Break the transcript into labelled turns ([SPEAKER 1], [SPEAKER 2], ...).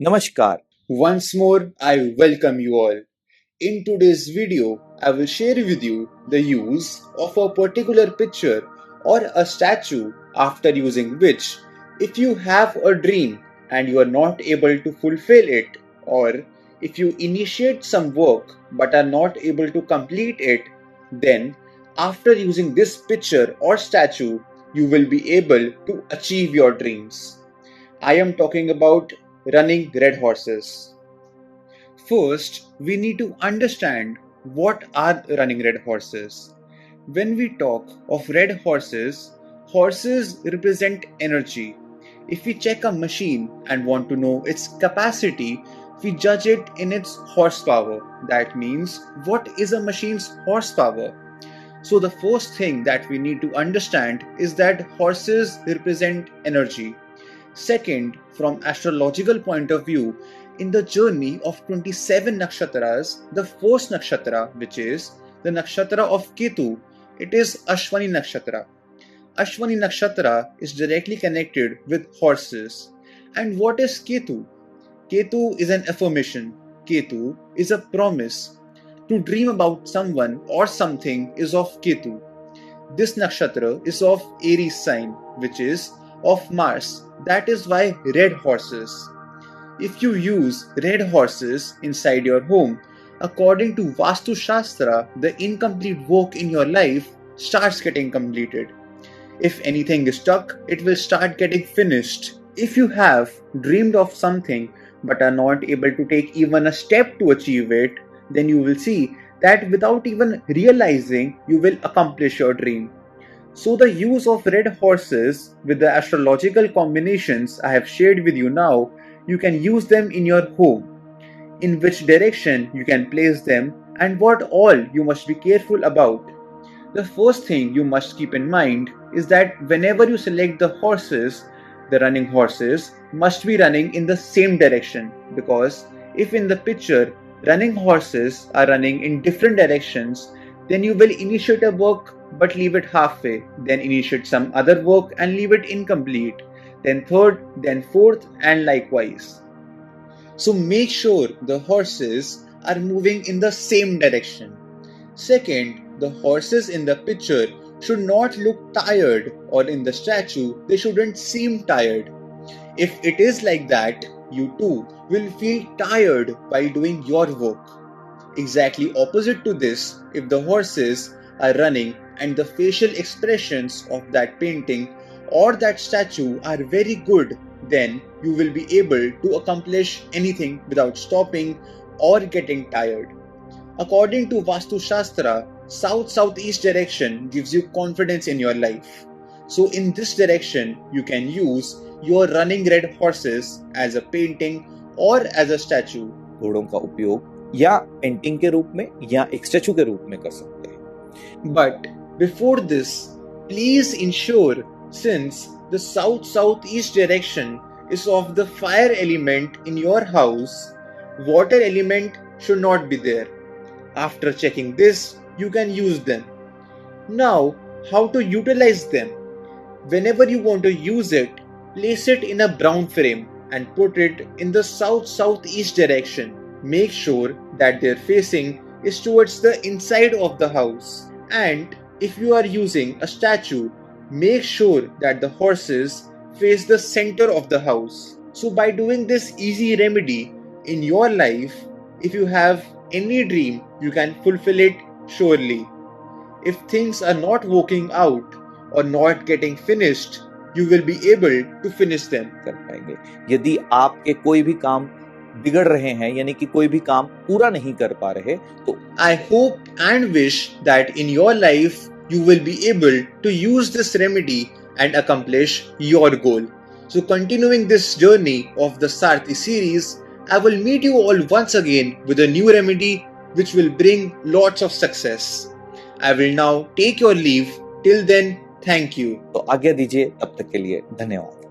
[SPEAKER 1] Namaskar.
[SPEAKER 2] Once more, I welcome you all. In today's video, I will share with you the use of a particular picture or a statue after using which, if you have a dream and you are not able to fulfill it, or if you initiate some work but are not able to complete it, then after using this picture or statue, you will be able to achieve your dreams. I am talking about running red horses. First, we need to understand what are running red horses. When we talk of red horses, horses represent energy. If we check a machine and want to know its capacity, we judge it in its horsepower. That means, what is a machine's horsepower? So, the first thing that we need to understand is that horses represent energy. Second, from astrological point of view, in the journey of 27 nakshatras, the first nakshatra, which is the nakshatra of Ketu, it is Ashwani nakshatra. Ashwani nakshatra is directly connected with horses. And what is Ketu? Ketu is an affirmation. Ketu is a promise. To dream about someone or something is of Ketu. This nakshatra is of Aries sign, which is of Mars. That is why red horses. If you use red horses inside your home, according to Vastu Shastra, the incomplete work in your life starts getting completed. If anything is stuck, it will start getting finished. If you have dreamed of something but are not able to take even a step to achieve it, then you will see that without even realizing, you will accomplish your dream. So, the use of red horses with the astrological combinations I have shared with you now, you can use them in your home. In which direction you can place them, and what all you must be careful about. The first thing you must keep in mind is that whenever you select the horses, the running horses must be running in the same direction, because if in the picture running horses are running in different directions, then you will initiate a work but leave it halfway, then initiate some other work and leave it incomplete, then third, then fourth, and likewise. So make sure the horses are moving in the same direction. Second, the horses in the picture should not look tired, or in the statue, they shouldn't seem tired. If it is like that, you too will feel tired while doing your work. Exactly opposite to this, if the horses are running and the facial expressions of that painting or that statue are very good, then you will be able to accomplish anything without stopping or getting tired. According to Vastu Shastra, south southeast direction gives you confidence in your life. So, in this direction, you can use your running red horses as a painting or as a statue.
[SPEAKER 1] घोड़ों का उपयोग या painting के रूप में या एक statue के रूप में कर सकते हैं.
[SPEAKER 2] But before this, please ensure, since the south southeast direction is of the fire element in your house, water element should not be there. After checking this, you can use them. Now, how to utilize them? Whenever you want to use it, place it in a brown frame and put it in the south southeast direction. Make sure that their facing is towards the inside of the house. And if you are using a statue, make sure that the horses face the center of the house. So, by doing this easy remedy in your life, if you have any dream, you can fulfill it surely. If things are not working out or not getting finished, you will be able to finish them.
[SPEAKER 1] कर पाएंगे. यदि आपके कोई भी काम बिगड़ रहे हैं, यानी कि कोई भी काम पूरा नहीं कर पा रहे, तो
[SPEAKER 2] I hope and wish that in your life you will be able to use this remedy and accomplish your goal. So, continuing this journey of the Sarthi series, I will meet you all once again with a new remedy which will bring lots of success. I will now take your leave. Till then, thank you.
[SPEAKER 1] तो आज्ञा दीजिए. तब तक के लिए धन्यवाद.